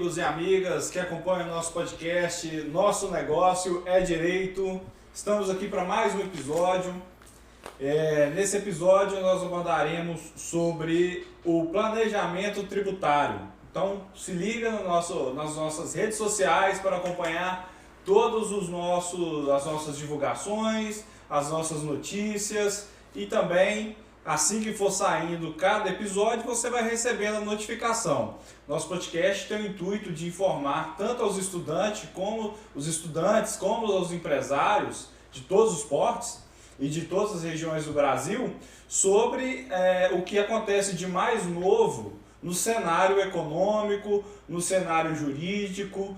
amigos e amigas que acompanham o nosso podcast, Nosso Negócio é Direito. Estamos aqui para mais um episódio. Nesse episódio nós abordaremos sobre o planejamento tributário. Então se liga nas nossas redes sociais para acompanhar todas as nossas divulgações, as nossas notícias e também assim que for saindo cada episódio, você vai recebendo a notificação. Nosso podcast tem o intuito de informar tanto aos estudantes como aos empresários de todos os portes e de todas as regiões do Brasil sobre o que acontece de mais novo no cenário econômico, no cenário jurídico,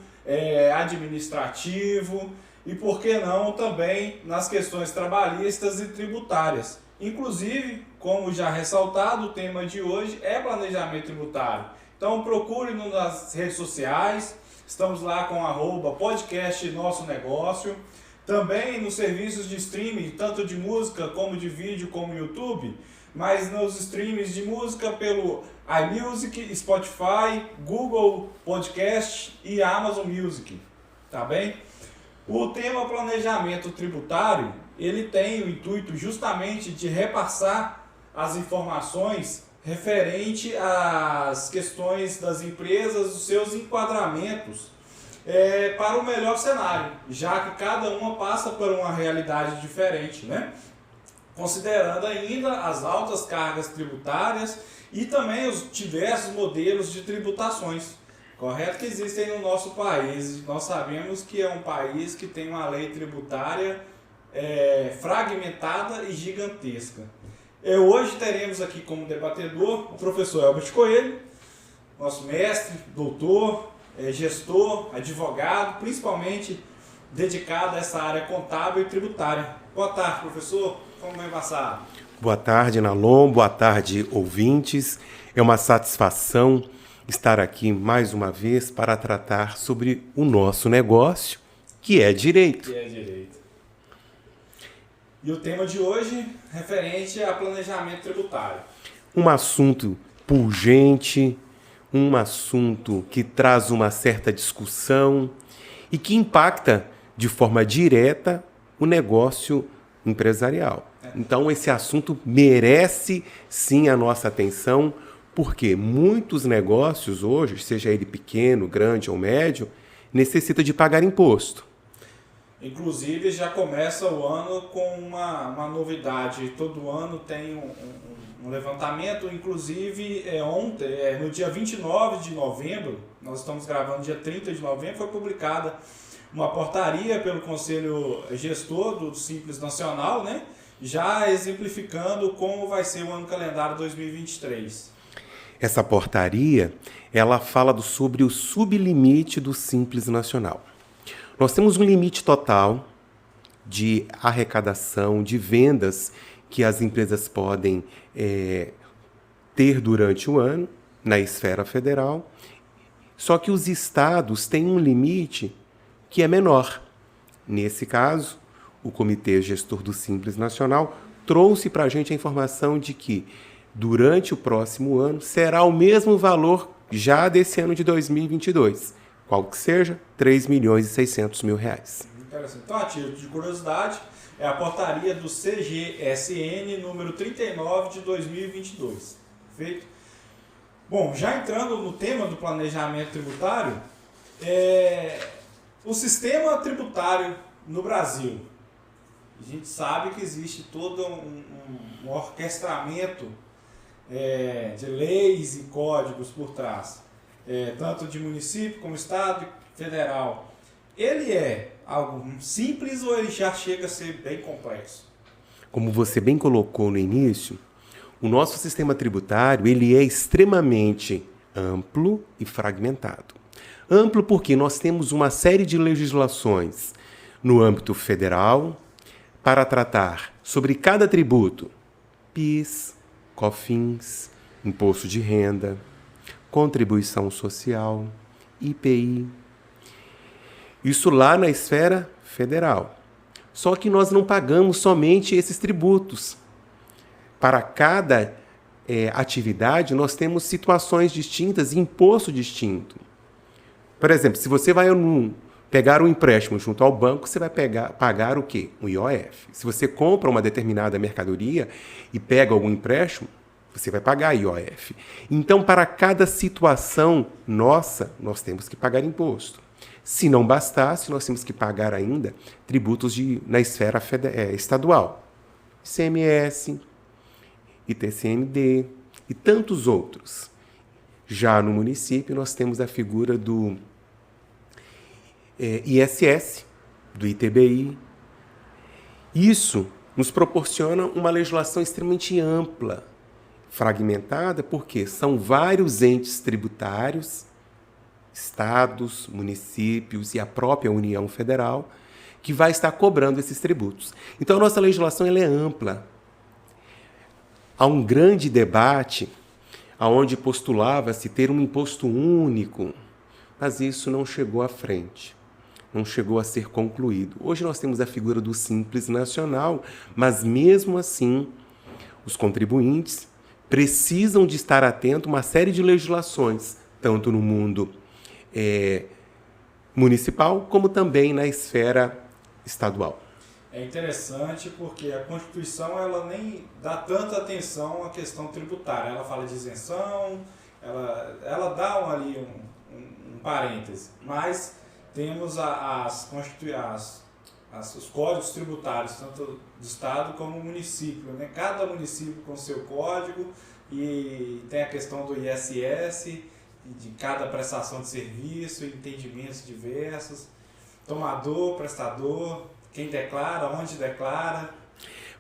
administrativo e, por que não, também nas questões trabalhistas e tributárias. Inclusive, como já ressaltado, o tema de hoje é planejamento tributário. Então procure-nos nas redes sociais, estamos lá com @podcast Nosso Negócio. Também nos serviços de streaming, tanto de música como de vídeo, como YouTube, mas nos streams de música pelo iMusic, Spotify, Google Podcast e Amazon Music, tá bem? O tema planejamento tributário, ele tem o intuito justamente de repassar as informações referente às questões das empresas, os seus enquadramentos para o melhor cenário, já que cada uma passa por uma realidade diferente, né? Considerando ainda as altas cargas tributárias e também os diversos modelos de tributações, correto, que existem no nosso país. Nós sabemos que é um país que tem uma lei tributária fragmentada e gigantesca. Hoje teremos aqui como debatedor o professor Elbert Coelho, nosso mestre, doutor, gestor, advogado, principalmente dedicado a essa área contábil e tributária. Boa tarde, professor. Como vai passar? Boa tarde, Nalon. Boa tarde, ouvintes. É uma satisfação estar aqui mais uma vez para tratar sobre o nosso negócio, que é direito. E o tema de hoje, referente a planejamento tributário. Um assunto pungente, um assunto que traz uma certa discussão e que impacta de forma direta o negócio empresarial. Então, esse assunto merece sim a nossa atenção, porque muitos negócios hoje, seja ele pequeno, grande ou médio, necessitam de pagar imposto. Inclusive, já começa o ano com uma novidade. Todo ano tem um levantamento. Inclusive, ontem, no dia 29 de novembro, nós estamos gravando dia 30 de novembro, foi publicada uma portaria pelo Conselho Gestor do Simples Nacional, né? Já exemplificando como vai ser o ano calendário 2023. Essa portaria, ela fala sobre o sublimite do Simples Nacional. Nós temos um limite total de arrecadação, de vendas que as empresas podem ter durante o ano na esfera federal, só que os estados têm um limite que é menor. Nesse caso, o Comitê Gestor do Simples Nacional trouxe para a gente a informação de que durante o próximo ano será o mesmo valor já desse ano de 2022. Qual que seja, R$3.600.000. Interessante. Então, a título de curiosidade, é a portaria do CGSN número 39 de 2022. Perfeito? Bom, já entrando no tema do planejamento tributário, o sistema tributário no Brasil. A gente sabe que existe todo um orquestramento de leis e códigos por trás. Tanto de município como estado e federal. Ele é algo simples ou ele já chega a ser bem complexo? Como você bem colocou no início, o nosso sistema tributário ele é extremamente amplo e fragmentado. Amplo porque nós temos uma série de legislações no âmbito federal para tratar sobre cada tributo: PIS, COFINS, Imposto de Renda, Contribuição Social, IPI. Isso lá na esfera federal. Só que nós não pagamos somente esses tributos. Para cada atividade, nós temos situações distintas e imposto distinto. Por exemplo, se você vai pegar um empréstimo junto ao banco, você vai pagar o quê? O IOF. Se você compra uma determinada mercadoria e pega algum empréstimo, você vai pagar IOF. Então, para cada situação nossa, nós temos que pagar imposto. Se não bastasse, nós temos que pagar ainda tributos na esfera estadual. ICMS, ITCMD e tantos outros. Já no município, nós temos a figura do ISS, do ITBI. Isso nos proporciona uma legislação extremamente ampla, fragmentada, porque são vários entes tributários, estados, municípios e a própria União Federal, que vai estar cobrando esses tributos. Então, a nossa legislação ela é ampla. Há um grande debate onde postulava-se ter um imposto único, mas isso não chegou à frente, não chegou a ser concluído. Hoje nós temos a figura do Simples Nacional, mas mesmo assim, os contribuintes precisam de estar atentos a uma série de legislações, tanto no mundo municipal, como também na esfera estadual. É interessante porque a Constituição ela nem dá tanta atenção à questão tributária. Ela fala de isenção, ela dá ali um parêntese, mas temos os códigos tributários, tanto do Estado como do município, né? Cada município com seu código e tem a questão do ISS, de cada prestação de serviço, entendimentos diversos, tomador, prestador, quem declara, onde declara.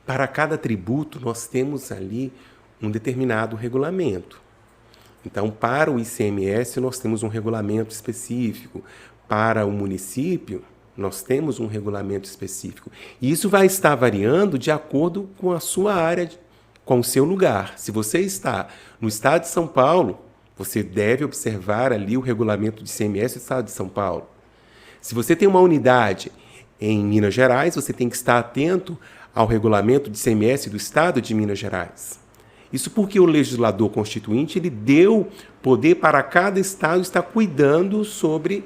Para cada tributo, nós temos ali um determinado regulamento. Então, para o ICMS, nós temos um regulamento específico. Para o município, nós temos um regulamento específico. E isso vai estar variando de acordo com a sua área, com o seu lugar. Se você está no estado de São Paulo, você deve observar ali o regulamento de ICMS do estado de São Paulo. Se você tem uma unidade em Minas Gerais, você tem que estar atento ao regulamento de ICMS do estado de Minas Gerais. Isso porque o legislador constituinte ele deu poder para cada estado estar cuidando sobre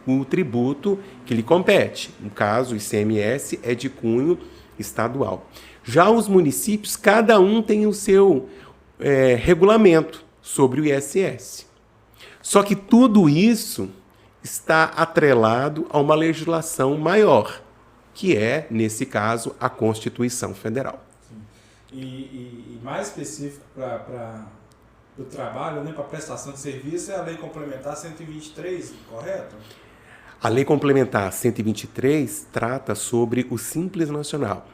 o tributo que lhe compete. No caso, o ICMS é de cunho estadual. Já os municípios, cada um tem o seu regulamento sobre o ISS. Só que tudo isso está atrelado a uma legislação maior, que é, nesse caso, a Constituição Federal. E mais específico para o trabalho, né, para prestação de serviço, é a Lei Complementar 123, correto? A Lei Complementar 123 trata sobre o Simples Nacional.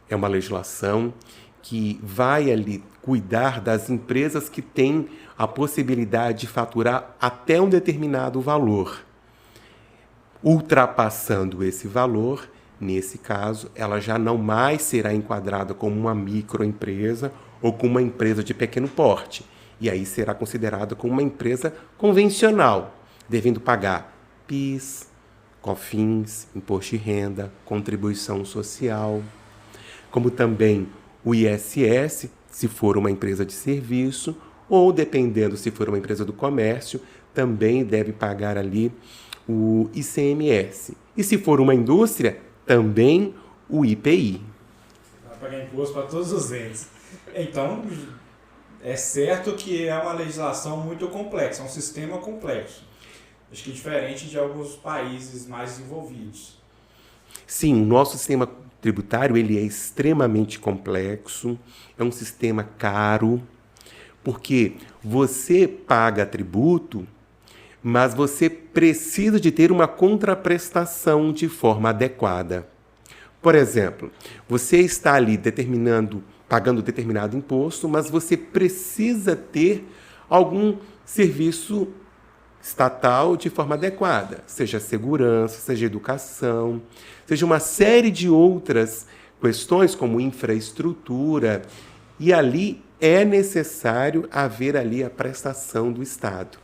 É uma legislação que vai ali cuidar das empresas que têm a possibilidade de faturar até um determinado valor. Ultrapassando esse valor, nesse caso, ela já não mais será enquadrada como uma microempresa ou como uma empresa de pequeno porte. E aí será considerada como uma empresa convencional, devendo pagar PIS, COFINS, imposto de renda, contribuição social, como também o ISS, se for uma empresa de serviço, ou, dependendo se for uma empresa do comércio, também deve pagar ali o ICMS. E se for uma indústria, também o IPI. Vai pagar imposto para todos os entes. Então, é certo que é uma legislação muito complexa, é um sistema complexo. Acho que diferente de alguns países mais desenvolvidos. Sim, o nosso sistema tributário ele é extremamente complexo, é um sistema caro, porque você paga tributo, mas você precisa de ter uma contraprestação de forma adequada. Por exemplo, você está ali pagando determinado imposto, mas você precisa ter algum serviço estatal de forma adequada, seja segurança, seja educação, seja uma série de outras questões como infraestrutura, e ali é necessário haver ali a prestação do Estado.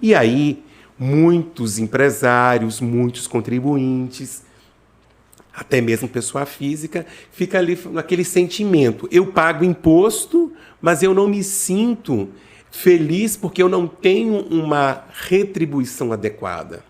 E aí, muitos empresários, muitos contribuintes, até mesmo pessoa física, fica ali naquele sentimento. Eu pago imposto, mas eu não me sinto Feliz porque eu não tenho uma retribuição adequada.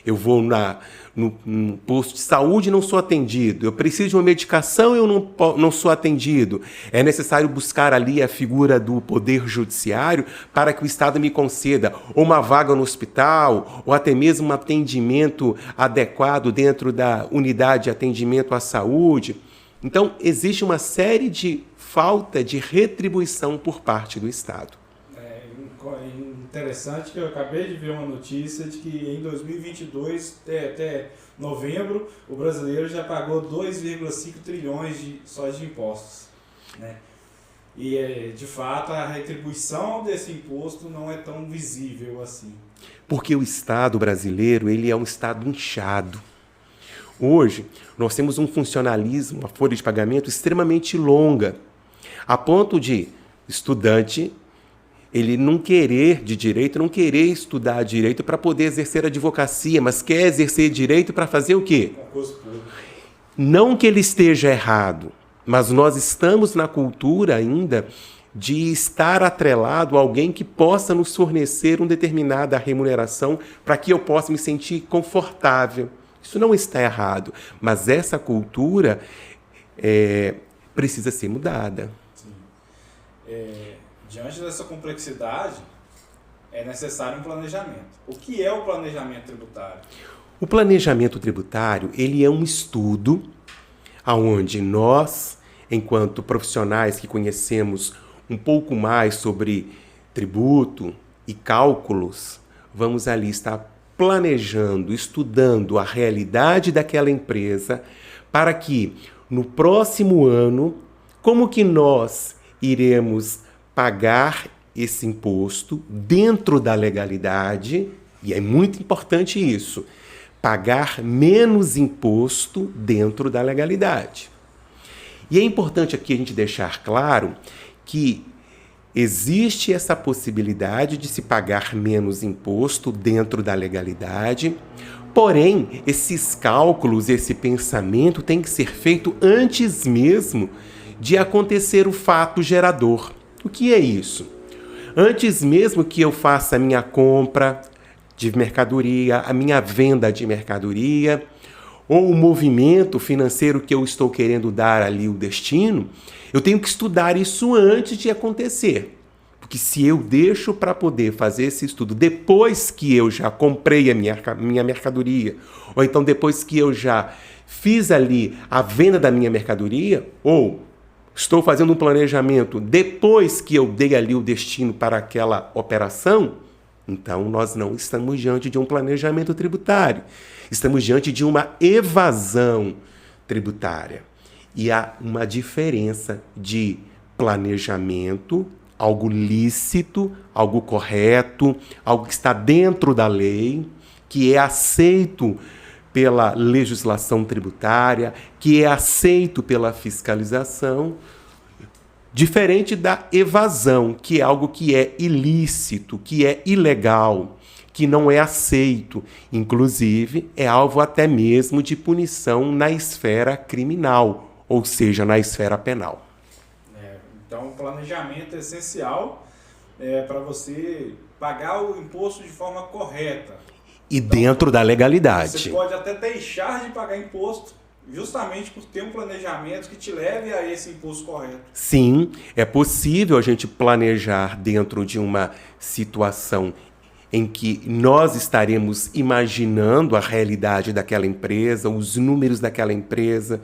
Eu vou no posto de saúde e não sou atendido. Eu preciso de uma medicação e eu não sou atendido. É necessário buscar ali a figura do poder judiciário para que o Estado me conceda ou uma vaga no hospital, ou até mesmo um atendimento adequado dentro da unidade de atendimento à saúde. Então, existe uma série de falta de retribuição por parte do Estado. Interessante que eu acabei de ver uma notícia de que em 2022, até novembro, o brasileiro já pagou 2,5 trilhões só de impostos, né? E, de fato, a retribuição desse imposto não é tão visível assim. Porque o Estado brasileiro ele é um Estado inchado. Hoje, nós temos um funcionalismo, uma folha de pagamento extremamente longa, a ponto de estudante ele não querer de direito, não querer estudar direito para poder exercer a advocacia, mas quer exercer direito para fazer o quê? Não que ele esteja errado, mas nós estamos na cultura ainda de estar atrelado a alguém que possa nos fornecer uma determinada remuneração para que eu possa me sentir confortável. Isso não está errado, mas essa cultura precisa ser mudada. Sim. Diante dessa complexidade, é necessário um planejamento. O que é o planejamento tributário? O planejamento tributário ele é um estudo onde nós, enquanto profissionais que conhecemos um pouco mais sobre tributo e cálculos, vamos ali estar planejando, estudando a realidade daquela empresa para que, no próximo ano, como que nós iremos pagar esse imposto dentro da legalidade, e é muito importante isso, pagar menos imposto dentro da legalidade. E é importante aqui a gente deixar claro que existe essa possibilidade de se pagar menos imposto dentro da legalidade, porém, esses cálculos, esse pensamento tem que ser feito antes mesmo de acontecer o fato gerador. O que é isso? Antes mesmo que eu faça a minha compra de mercadoria, a minha venda de mercadoria, ou o movimento financeiro que eu estou querendo dar ali o destino, eu tenho que estudar isso antes de acontecer. Porque se eu deixo para poder fazer esse estudo depois que eu já comprei a minha mercadoria, ou então depois que eu já fiz ali a venda da minha mercadoria, ou estou fazendo um planejamento depois que eu dei ali o destino para aquela operação, então nós não estamos diante de um planejamento tributário. Estamos diante de uma evasão tributária. E há uma diferença de planejamento, algo lícito, algo correto, algo que está dentro da lei, que é aceito pela legislação tributária, que é aceito pela fiscalização, diferente da evasão, que é algo que é ilícito, que é ilegal, que não é aceito. Inclusive, é alvo até mesmo de punição na esfera criminal, ou seja, na esfera penal. Então, o planejamento é essencial para você pagar o imposto de forma correta. E então, dentro da legalidade. Você pode até deixar de pagar imposto justamente por ter um planejamento que te leve a esse imposto correto. Sim, é possível a gente planejar dentro de uma situação em que nós estaremos imaginando a realidade daquela empresa, os números daquela empresa.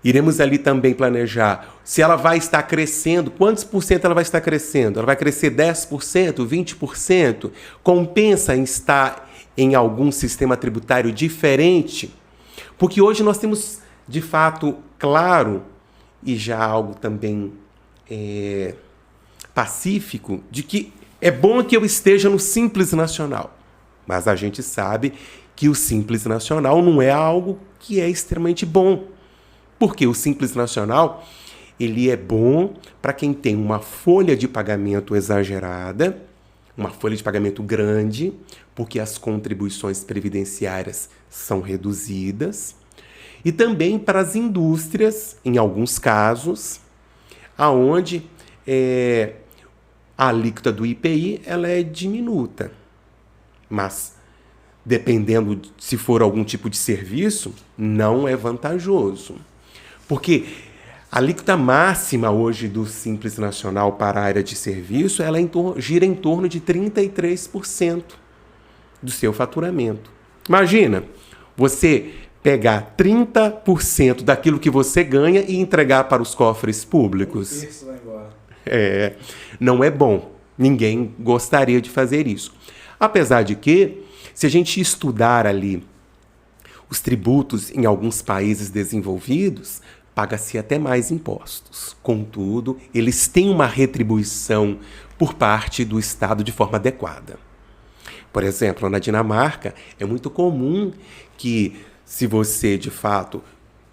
Iremos ali também planejar se ela vai estar crescendo, quantos por cento ela vai estar crescendo? Ela vai crescer 10%, 20%? Compensa em estar em algum sistema tributário diferente? Porque hoje nós temos, de fato, claro, e já algo também pacífico, de que é bom que eu esteja no Simples Nacional. Mas a gente sabe que o Simples Nacional não é algo que é extremamente bom. Porque o Simples Nacional ele é bom para quem tem uma folha de pagamento exagerada, uma folha de pagamento grande, porque as contribuições previdenciárias são reduzidas, e também para as indústrias, em alguns casos, aonde A alíquota do IPI ela é diminuta, mas dependendo se for algum tipo de serviço, não é vantajoso. Porque a alíquota máxima hoje do Simples Nacional para a área de serviço, ela gira em torno de 33% do seu faturamento. Imagina, você pegar 30% daquilo que você ganha e entregar para os cofres públicos. Isso vai embora. Não é bom. Ninguém gostaria de fazer isso. Apesar de que, se a gente estudar ali os tributos em alguns países desenvolvidos, paga-se até mais impostos. Contudo, eles têm uma retribuição por parte do Estado de forma adequada. Por exemplo, na Dinamarca, é muito comum que, se você, de fato,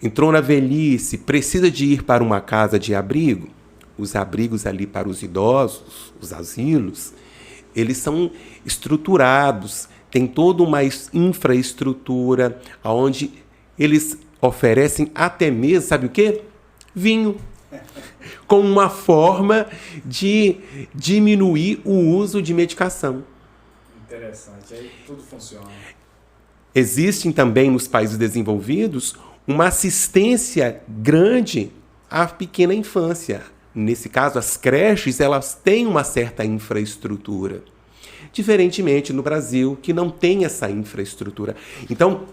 entrou na velhice, precisa de ir para uma casa de abrigo, os abrigos ali para os idosos, os asilos, eles são estruturados, tem toda uma infraestrutura onde eles oferecem até mesmo, sabe o quê? Vinho. Como uma forma de diminuir o uso de medicação. Interessante, aí tudo funciona. Existem também nos países desenvolvidos uma assistência grande à pequena infância. Nesse caso, as creches, elas têm uma certa infraestrutura. Diferentemente no Brasil, que não tem essa infraestrutura. Então,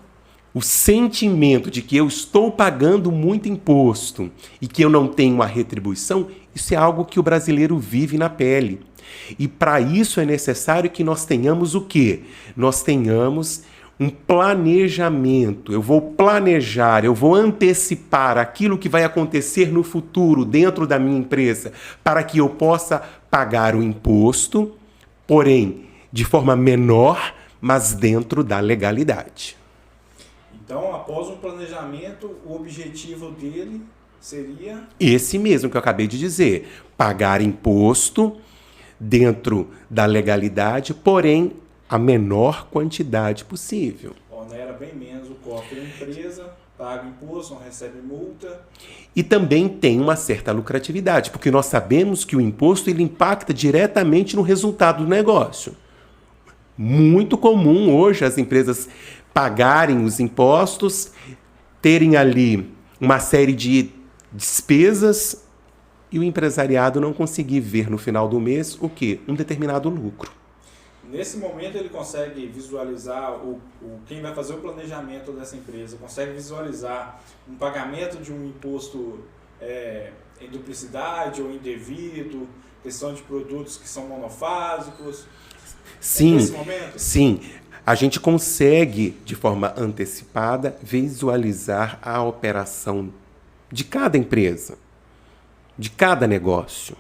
o sentimento de que eu estou pagando muito imposto e que eu não tenho uma retribuição, isso é algo que o brasileiro vive na pele. E para isso é necessário que nós tenhamos o quê? Nós tenhamos um planejamento. Eu vou planejar, eu vou antecipar aquilo que vai acontecer no futuro dentro da minha empresa para que eu possa pagar o imposto, porém de forma menor, mas dentro da legalidade. Então, após um planejamento, o objetivo dele seria... Esse mesmo que eu acabei de dizer. Pagar imposto dentro da legalidade, porém a menor quantidade possível. Onera bem menos o cofre da empresa, paga imposto, não recebe multa. E também tem uma certa lucratividade, porque nós sabemos que o imposto ele impacta diretamente no resultado do negócio. Muito comum hoje as empresas pagarem os impostos, terem ali uma série de despesas e o empresariado não conseguir ver no final do mês o quê? Um determinado lucro. Nesse momento ele consegue visualizar quem vai fazer o planejamento dessa empresa, consegue visualizar um pagamento de um imposto em duplicidade ou indevido, questão de produtos que são monofásicos. Sim, nesse momento? Sim. A gente consegue, de forma antecipada, visualizar a operação de cada empresa, de cada negócio.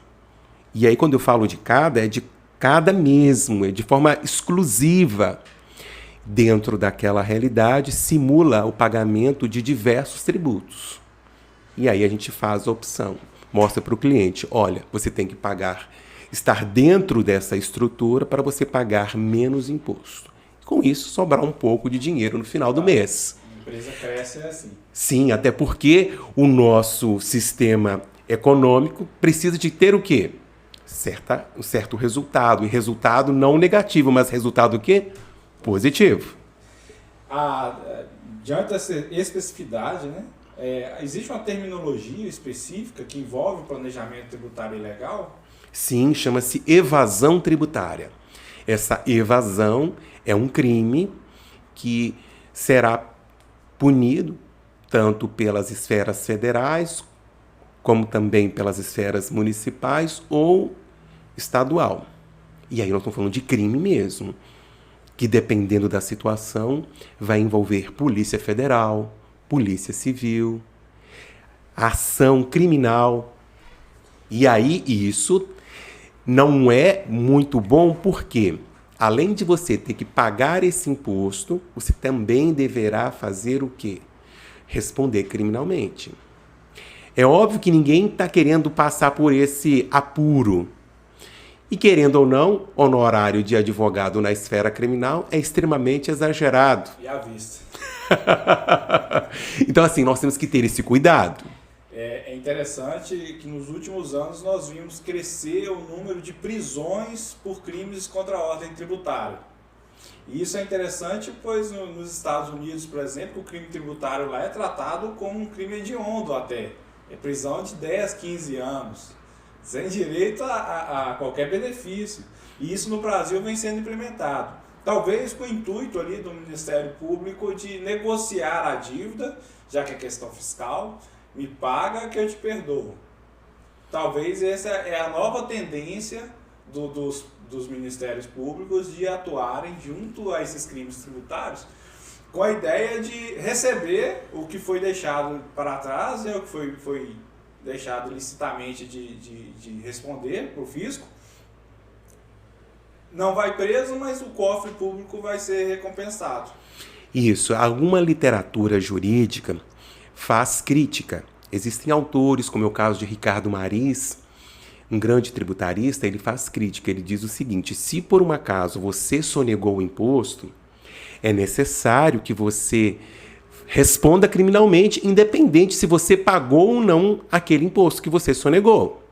E aí, quando eu falo de cada, é de cada mesmo, é de forma exclusiva. Dentro daquela realidade, simula o pagamento de diversos tributos. E aí a gente faz a opção, mostra para o cliente, olha, você tem que pagar, estar dentro dessa estrutura para você pagar menos imposto. Com isso, sobrar um pouco de dinheiro no final do mês. A empresa cresce assim. Sim, até porque o nosso sistema econômico precisa de ter o quê? Um certo resultado. E resultado não negativo, mas resultado o quê? Positivo. Diante dessa especificidade, né, existe uma terminologia específica que envolve o planejamento tributário ilegal? Sim, chama-se evasão tributária. Essa evasão é um crime que será punido tanto pelas esferas federais, como também pelas esferas municipais ou estadual. E aí nós estamos falando de crime mesmo, que dependendo da situação vai envolver Polícia Federal, Polícia Civil, ação criminal. E aí isso não é muito bom porque, além de você ter que pagar esse imposto, você também deverá fazer o quê? Responder criminalmente. É óbvio que ninguém está querendo passar por esse apuro. E querendo ou não, honorário de advogado na esfera criminal é extremamente exagerado. E à vista. Então, assim, nós temos que ter esse cuidado. É interessante que nos últimos anos nós vimos crescer o número de prisões por crimes contra a ordem tributária. E isso é interessante, pois nos Estados Unidos, por exemplo, o crime tributário lá é tratado como um crime hediondo até. É prisão de 10, 15 anos, sem direito a qualquer benefício. E isso no Brasil vem sendo implementado. Talvez com o intuito ali do Ministério Público de negociar a dívida, já que é questão fiscal, me paga que eu te perdoo. Talvez essa é a nova tendência dos Ministérios Públicos de atuarem junto a esses crimes tributários, com a ideia de receber o que foi deixado para trás, o que foi deixado licitamente de responder para o fisco. Não vai preso, mas o cofre público vai ser recompensado. Isso. Alguma literatura jurídica faz crítica. Existem autores, como é o caso de Ricardo Mariz, um grande tributarista, ele faz crítica. Ele diz o seguinte: se por um acaso você sonegou o imposto, é necessário que você responda criminalmente, independente se você pagou ou não aquele imposto que você sonegou.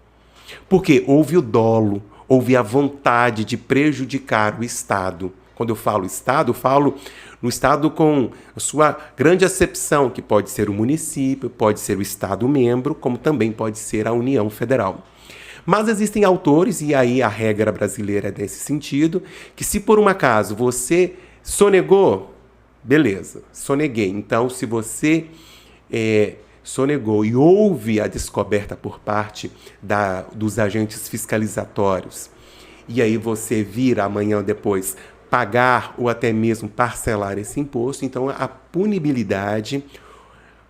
Porque houve o dolo, houve a vontade de prejudicar o Estado. Quando eu falo Estado, eu falo no Estado com a sua grande acepção, que pode ser o município, pode ser o Estado-membro, como também pode ser a União Federal. Mas existem autores, e aí a regra brasileira é nesse sentido, que se por um acaso você sonegou, beleza, soneguei. Então, se você sonegou e houve a descoberta por parte dos agentes fiscalizatórios, e aí você vir amanhã ou depois pagar ou até mesmo parcelar esse imposto, então a punibilidade,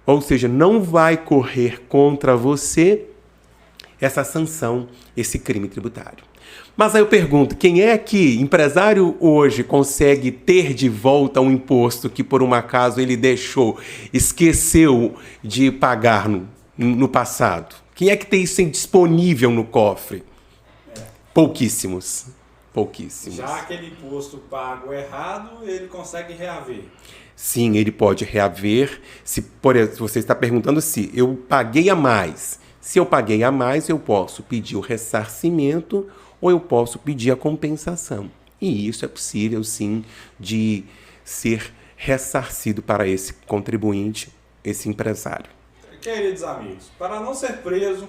ou seja, não vai correr contra você essa sanção, esse crime tributário. Mas aí eu pergunto, quem é que, empresário hoje, consegue ter de volta um imposto que por um acaso ele esqueceu de pagar no passado? Quem é que tem isso disponível no cofre? Pouquíssimos. Já aquele imposto pago errado, ele consegue reaver. Sim, ele pode reaver. Se, por exemplo, você está perguntando se eu paguei a mais. Se eu paguei a mais, eu posso pedir o ressarcimento ou eu posso pedir a compensação. E isso é possível, sim, de ser ressarcido para esse contribuinte, esse empresário. Queridos amigos, para não ser preso,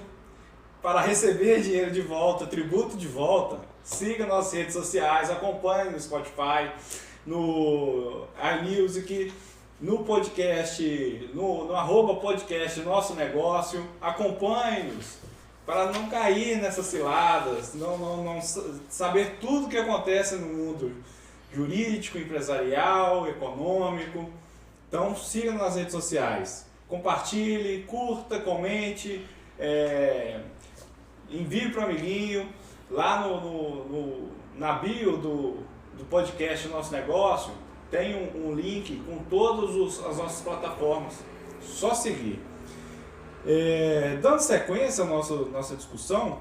para receber dinheiro de volta, tributo de volta, siga nossas redes sociais, acompanhe no Spotify, no iMusic, no podcast, no @podcast Nosso Negócio. Acompanhe-nos para não cair nessas ciladas, não saber tudo o que acontece no mundo jurídico, empresarial, econômico. Então siga nas redes sociais, compartilhe, curta, comente, envie para o amiguinho. Lá na bio do podcast Nosso Negócio tem um link com todas as nossas plataformas. Só seguir. Dando sequência à nossa discussão,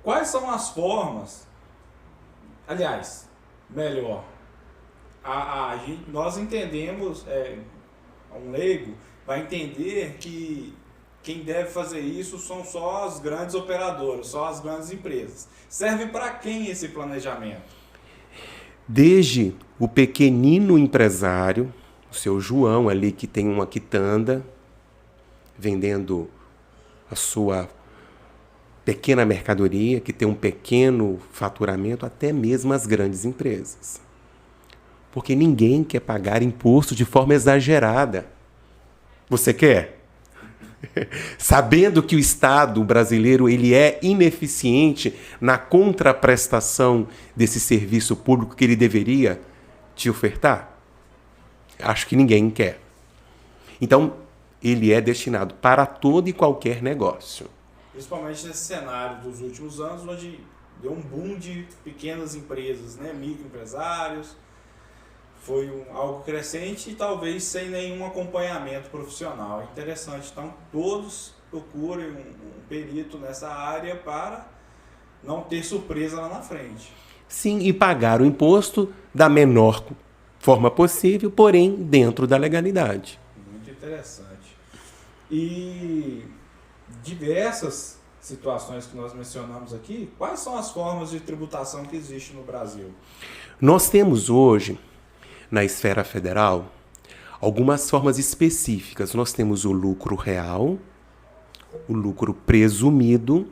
quais são as formas, aliás, melhor, nós entendemos, um leigo vai entender que quem deve fazer isso são só as grandes operadoras, só as grandes empresas. Serve para quem esse planejamento? Desde o pequenino empresário, o seu João ali que tem uma quitanda, vendendo a sua pequena mercadoria, que tem um pequeno faturamento, até mesmo as grandes empresas. Porque ninguém quer pagar imposto de forma exagerada. Você quer? Sabendo que o Estado brasileiro ele é ineficiente na contraprestação desse serviço público que ele deveria te ofertar? Acho que ninguém quer. Então, ele é destinado para todo e qualquer negócio. Principalmente nesse cenário dos últimos anos, onde deu um boom de pequenas empresas, microempresários. Foi algo crescente e talvez sem nenhum acompanhamento profissional. É interessante, então todos procurem um perito nessa área para não ter surpresa lá na frente. Sim, e pagar o imposto da menor forma possível, porém dentro da legalidade. Muito interessante. e diversas situações que nós mencionamos aqui, quais são as formas de tributação que existem no Brasil? Nós temos hoje, na esfera federal, algumas formas específicas. Nós temos o lucro real, o lucro presumido,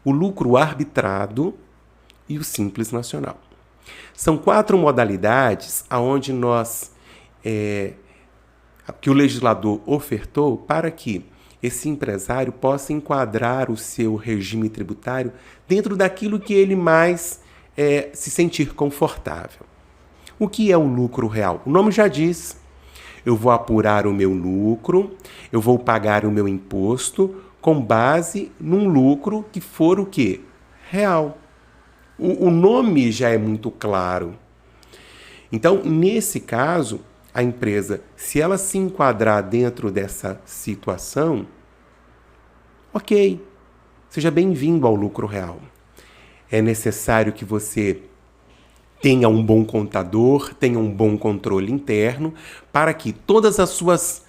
o lucro arbitrado e o simples nacional. São 4 modalidades aonde que o legislador ofertou para que esse empresário possa enquadrar o seu regime tributário dentro daquilo que ele mais se sentir confortável. O que é o lucro real? O nome já diz. Eu vou apurar o meu lucro, eu vou pagar o meu imposto com base num lucro que for o quê? Real. O nome já é muito claro. Então, nesse caso, a empresa, se ela se enquadrar dentro dessa situação, ok, seja bem-vindo ao lucro real. É necessário que você tenha um bom contador, tenha um bom controle interno, para que todas as suas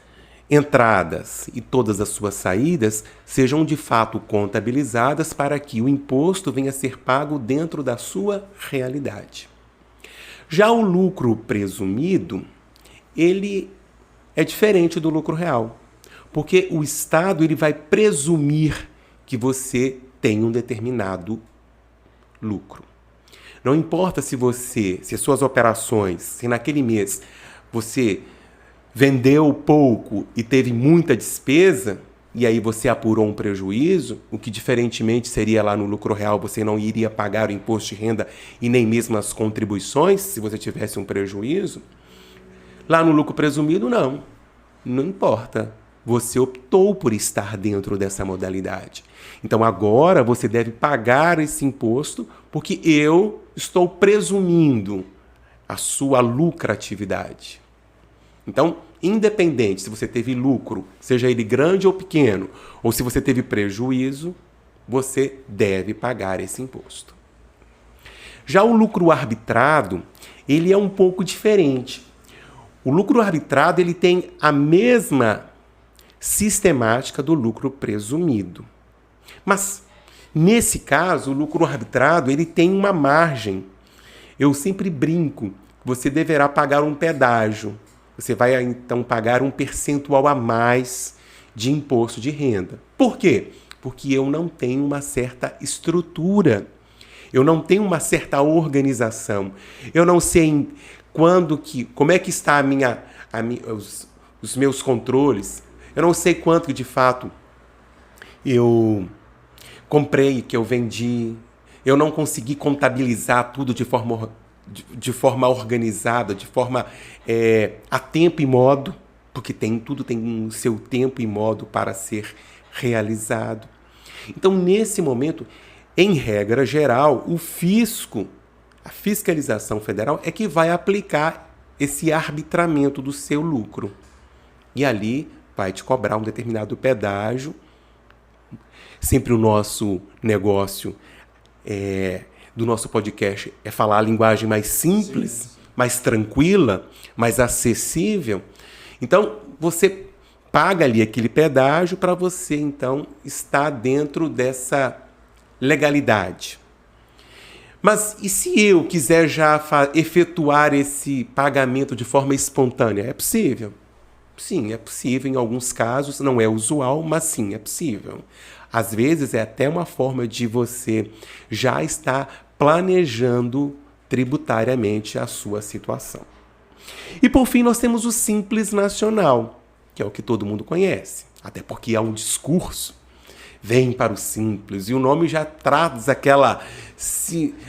entradas e todas as suas saídas sejam de fato contabilizadas para que o imposto venha a ser pago dentro da sua realidade. Já o lucro presumido, ele é diferente do lucro real, porque o Estado ele vai presumir que você tem um determinado lucro. Não importa se as suas operações, se naquele mês você vendeu pouco e teve muita despesa, e aí você apurou um prejuízo, o que diferentemente seria lá no lucro real, você não iria pagar o imposto de renda e nem mesmo as contribuições, se você tivesse um prejuízo. Lá no lucro presumido, não importa. Você optou por estar dentro dessa modalidade. Então agora você deve pagar esse imposto porque eu estou presumindo a sua lucratividade. Então, independente se você teve lucro, seja ele grande ou pequeno, ou se você teve prejuízo, você deve pagar esse imposto. Já o lucro arbitrado, ele é um pouco diferente. O lucro arbitrado ele tem a mesma sistemática do lucro presumido. Mas, nesse caso, o lucro arbitrado ele tem uma margem. Eu sempre brinco, você deverá pagar um pedágio. Você vai, então, pagar um percentual a mais de imposto de renda. Por quê? Porque eu não tenho uma certa estrutura. Eu não tenho uma certa organização. Eu não sei como é que está os meus controles. Eu não sei quanto que, de fato, eu comprei, que eu vendi. Eu não consegui contabilizar tudo de forma organizada, de forma a tempo e modo, porque tudo tem o seu tempo e modo para ser realizado. Então, nesse momento, em regra geral, o fisco, a fiscalização federal, é que vai aplicar esse arbitramento do seu lucro. E ali vai te cobrar um determinado pedágio. Sempre o nosso negócio do nosso podcast é falar a linguagem mais simples, sim, mais tranquila, mais acessível. Então, você paga ali aquele pedágio para você, então, estar dentro dessa legalidade. Mas e se eu quiser já efetuar esse pagamento de forma espontânea? É possível? Sim, é possível. Em alguns casos, não é usual, mas sim, é possível. Às vezes, é até uma forma de você já estar planejando tributariamente a sua situação. E, por fim, nós temos o Simples Nacional, que é o que todo mundo conhece, até porque há um discurso. Vem para o simples, e o nome já traz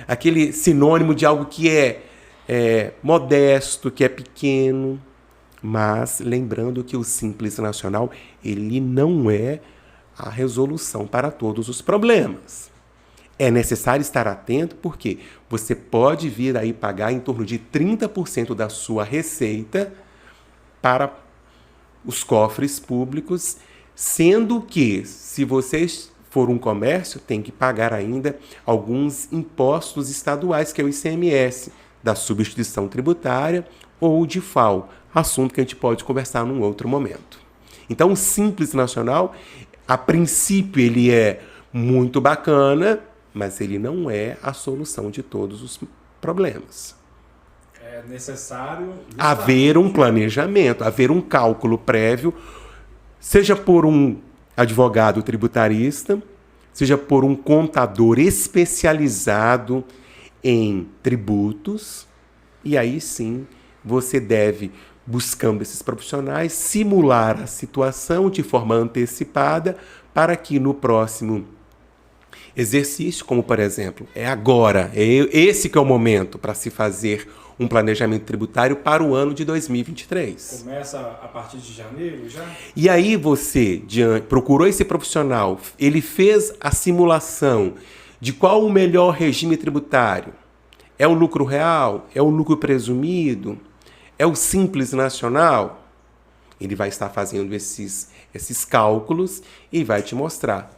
aquele sinônimo de algo que é modesto, que é pequeno, mas lembrando que o Simples Nacional ele não é a resolução para todos os problemas. É necessário estar atento porque você pode vir aí pagar em torno de 30% da sua receita para os cofres públicos, sendo que, se você for um comércio, tem que pagar ainda alguns impostos estaduais, que é o ICMS, da substituição tributária ou o DIFAL, assunto que a gente pode conversar num outro momento. Então, o Simples Nacional, a princípio, ele é muito bacana, mas ele não é a solução de todos os problemas. É necessário haver um planejamento, haver um cálculo prévio, seja por um advogado tributarista, seja por um contador especializado em tributos, e aí sim você deve, buscando esses profissionais, simular a situação de forma antecipada para que no próximo exercício, como por exemplo, é agora, esse que é o momento para se fazer um planejamento tributário para o ano de 2023. Começa a partir de janeiro já? E aí você procurou esse profissional, ele fez a simulação de qual o melhor regime tributário. É o lucro real? É o lucro presumido? É o Simples Nacional? Ele vai estar fazendo esses cálculos e vai te mostrar.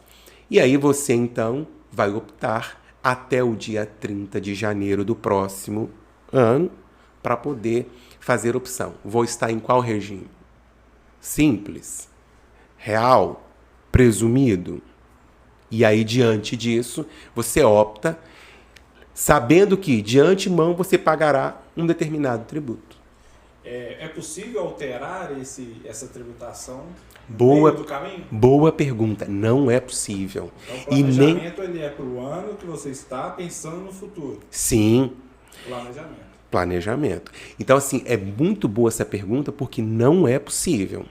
E aí você, então, vai optar até o dia 30 de janeiro do próximo ano para poder fazer opção. Vou estar em qual regime? Simples? Real? Presumido? E aí, diante disso, você opta, sabendo que, de antemão, você pagará um determinado tributo. É possível alterar essa tributação Boa, no meio do caminho? Boa pergunta. Não é possível. Então, o planejamento ele é para o ano que você está pensando no futuro. Sim. Planejamento. Então, assim, é muito boa essa pergunta porque não é possível.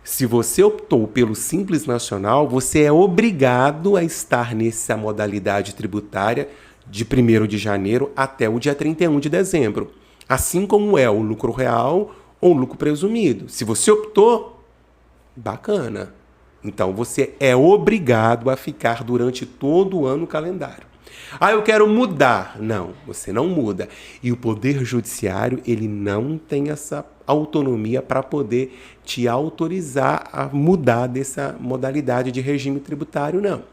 Se você optou pelo Simples Nacional, você é obrigado a estar nessa modalidade tributária de 1º de janeiro até o dia 31 de dezembro. Assim como é o lucro real ou o lucro presumido. Se você optou, bacana. Então, você é obrigado a ficar durante todo o ano calendário. Eu quero mudar. Não, você não muda. E o Poder Judiciário, ele não tem essa autonomia para poder te autorizar a mudar dessa modalidade de regime tributário, não.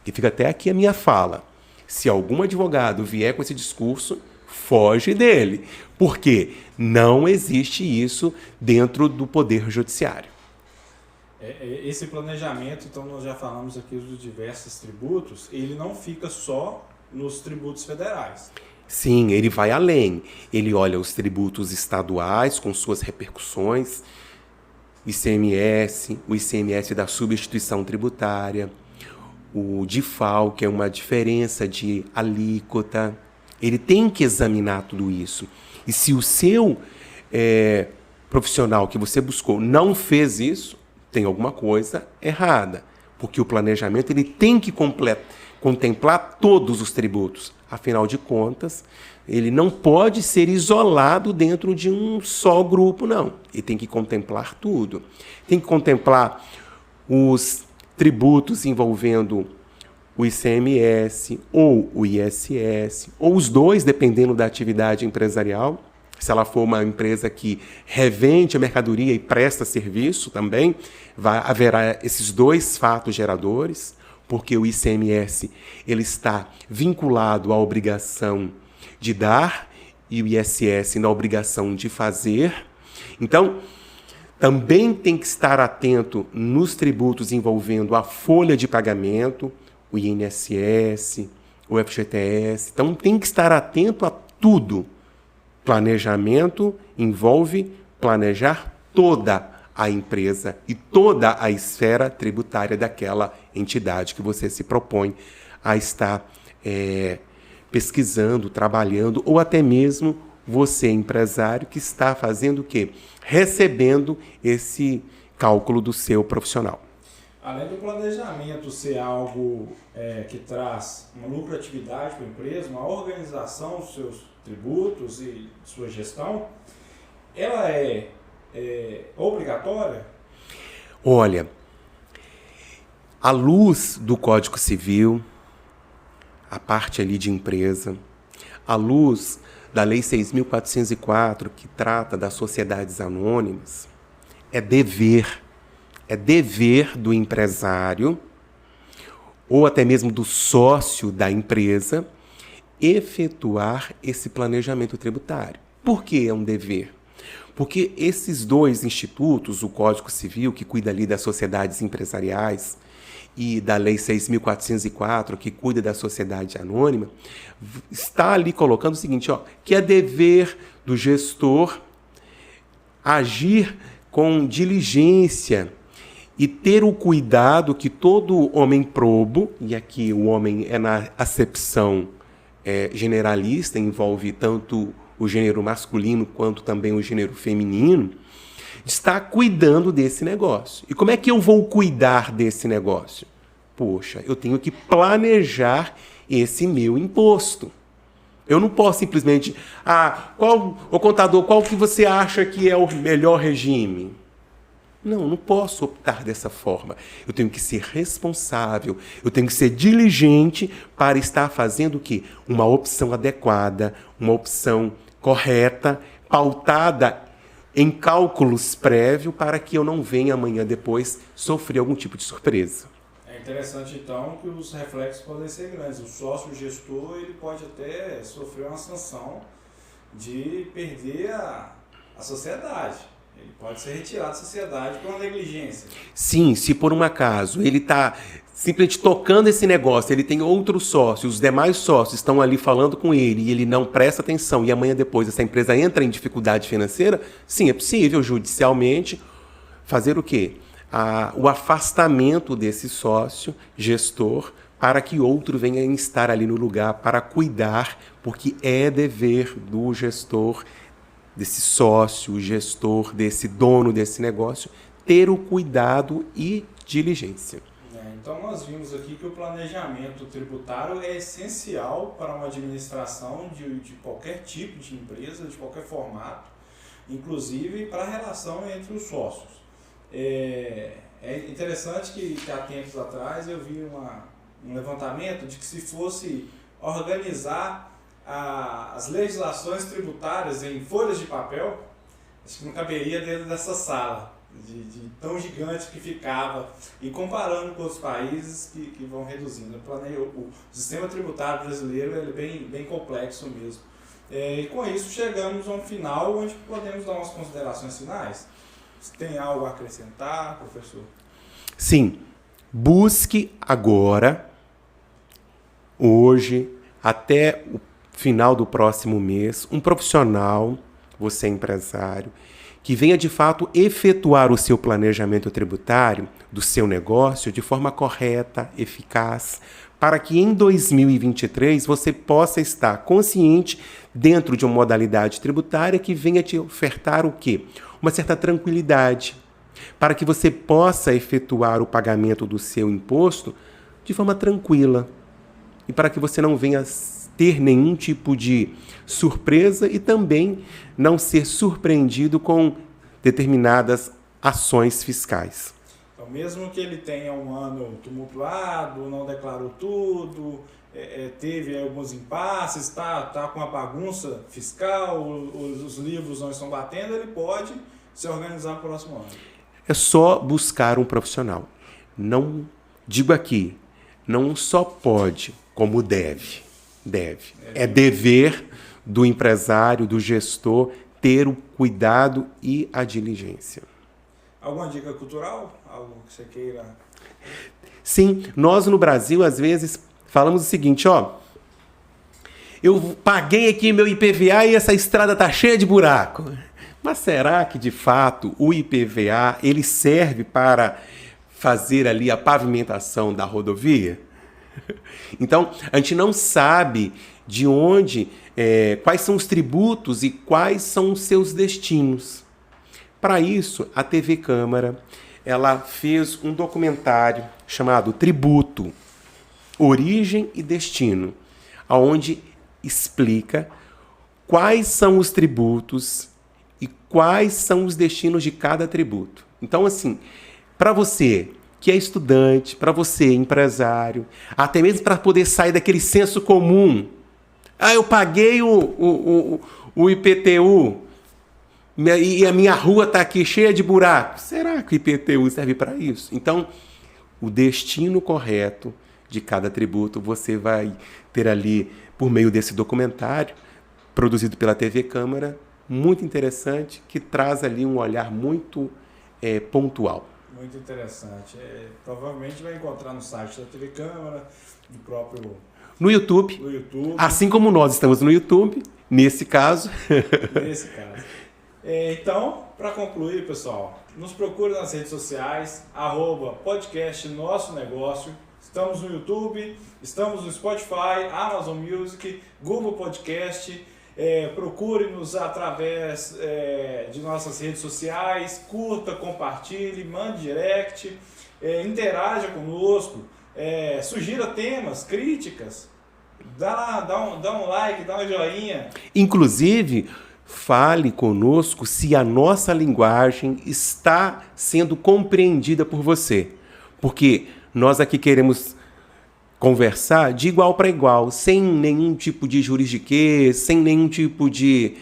E fica até aqui a minha fala. Se algum advogado vier com esse discurso, foge dele. Porque não existe isso dentro do Poder Judiciário. Esse planejamento, então nós já falamos aqui dos diversos tributos, ele não fica só nos tributos federais. Sim, ele vai além. Ele olha os tributos estaduais com suas repercussões, ICMS, o ICMS da substituição tributária, o DIFAL, que é uma diferença de alíquota. Ele tem que examinar tudo isso. E se o seu profissional que você buscou não fez isso, tem alguma coisa errada. Porque o planejamento ele tem que contemplar todos os tributos. Afinal de contas, ele não pode ser isolado dentro de um só grupo, não. Ele tem que contemplar tudo. Tem que contemplar os tributos envolvendo o ICMS ou o ISS, ou os dois, dependendo da atividade empresarial. Se ela for uma empresa que revende a mercadoria e presta serviço também, haverá esses dois fatos geradores, porque o ICMS ele está vinculado à obrigação de dar e o ISS na obrigação de fazer. Então, também tem que estar atento nos tributos envolvendo a folha de pagamento, o INSS, o FGTS. Então, tem que estar atento a tudo. Planejamento envolve planejar toda a empresa e toda a esfera tributária daquela entidade que você se propõe a estar pesquisando, trabalhando, ou até mesmo você, empresário, que está fazendo o quê? Recebendo esse cálculo do seu profissional. Além do planejamento ser algo que traz uma lucratividade para a empresa, uma organização dos seus tributos e sua gestão, ela é obrigatória? Olha, à luz do Código Civil, a parte ali de empresa, à luz da Lei 6.404, que trata das sociedades anônimas, é dever do empresário ou até mesmo do sócio da empresa efetuar esse planejamento tributário. Por que é um dever? Porque esses dois institutos, o Código Civil, que cuida ali das sociedades empresariais, e da Lei 6.404, que cuida da sociedade anônima, está ali colocando o seguinte, que é dever do gestor agir com diligência e ter o cuidado que todo homem probo, e aqui o homem é na acepção generalista, envolve tanto o gênero masculino quanto também o gênero feminino, está cuidando desse negócio. E como é que eu vou cuidar desse negócio? Poxa, eu tenho que planejar esse meu imposto. Eu não posso simplesmente, ô contador, qual que você acha que é o melhor regime? Não posso optar dessa forma. Eu tenho que ser responsável, eu tenho que ser diligente para estar fazendo o quê? Uma opção adequada, uma opção correta, pautada em cálculos prévios para que eu não venha amanhã depois sofrer algum tipo de surpresa. É interessante, então, que os reflexos podem ser grandes. O sócio gestor ele pode até sofrer uma sanção de perder a sociedade. Ele pode ser retirado da sociedade por uma negligência. Sim, se por um acaso ele está simplesmente tocando esse negócio, ele tem outros sócios, os demais sócios estão ali falando com ele e ele não presta atenção e amanhã depois essa empresa entra em dificuldade financeira, sim, é possível judicialmente fazer o quê? O afastamento desse sócio gestor para que outro venha estar ali no lugar para cuidar, porque é dever do gestor, desse sócio, gestor, desse dono desse negócio, ter o cuidado e diligência. Então nós vimos aqui que o planejamento tributário é essencial para uma administração de qualquer tipo de empresa, de qualquer formato, inclusive para a relação entre os sócios. É interessante que há tempos atrás eu vi um levantamento de que se fosse organizar as legislações tributárias em folhas de papel, acho que não caberia dentro dessa sala, de tão gigante que ficava, e comparando com outros países que vão reduzindo. O sistema tributário brasileiro é bem complexo mesmo. E com isso chegamos a um final onde podemos dar umas considerações finais. Você tem algo a acrescentar, professor? Sim. Busque agora, hoje, até o final do próximo mês, um profissional, você é empresário, que venha de fato efetuar o seu planejamento tributário do seu negócio de forma correta, eficaz, para que em 2023 você possa estar consciente dentro de uma modalidade tributária que venha te ofertar o quê? Uma certa tranquilidade, para que você possa efetuar o pagamento do seu imposto de forma tranquila e para que você não venha ter nenhum tipo de surpresa e também não ser surpreendido com determinadas ações fiscais. Então, mesmo que ele tenha um ano tumultuado, não declarou tudo, teve alguns impasses, está com uma bagunça fiscal, os livros não estão batendo, ele pode se organizar para o próximo ano. É só buscar um profissional. Não digo aqui, não só pode, como deve. É dever do empresário, do gestor, ter o cuidado e a diligência. Alguma dica cultural? Algo que você queira? Sim, nós no Brasil, às vezes, falamos o seguinte, eu paguei aqui meu IPVA e essa estrada está cheia de buraco. Mas será que, de fato, o IPVA ele serve para fazer ali a pavimentação da rodovia? Então, a gente não sabe de onde, quais são os tributos e quais são os seus destinos. Para isso, a TV Câmara ela fez um documentário chamado Tributo, Origem e Destino, onde explica quais são os tributos e quais são os destinos de cada tributo. Então, assim, para você que é estudante, para você empresário, até mesmo para poder sair daquele senso comum. Eu paguei o IPTU e a minha rua está aqui cheia de buracos. Será que o IPTU serve para isso? Então, o destino correto de cada tributo você vai ter ali, por meio desse documentário, produzido pela TV Câmara, muito interessante que traz ali um olhar muito pontual. Muito interessante. Provavelmente vai encontrar no site da TV Câmara, do próprio... No YouTube. No YouTube. Assim como nós estamos no YouTube, nesse caso. Nesse caso. Então, para concluir, pessoal, nos procure nas redes sociais, @podcast Nosso Negócio. Estamos no YouTube, estamos no Spotify, Amazon Music, Google Podcast. Procure-nos através de nossas redes sociais, curta, compartilhe, mande direct, interaja conosco, sugira temas, críticas, dá um like, dá um joinha. Inclusive, fale conosco se a nossa linguagem está sendo compreendida por você, porque nós aqui queremos conversar de igual para igual, sem nenhum tipo de juridiquês, sem nenhum tipo de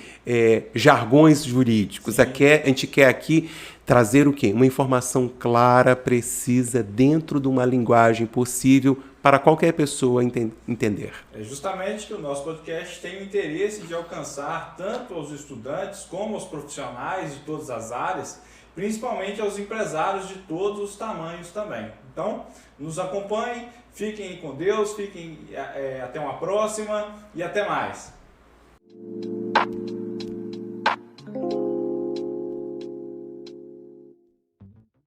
jargões jurídicos. A gente quer aqui trazer o quê? Uma informação clara, precisa, dentro de uma linguagem possível para qualquer pessoa entender. É justamente que o nosso podcast tem o interesse de alcançar tanto aos estudantes como aos profissionais de todas as áreas, principalmente aos empresários de todos os tamanhos também. Então, nos acompanhem, fiquem com Deus, até uma próxima e até mais.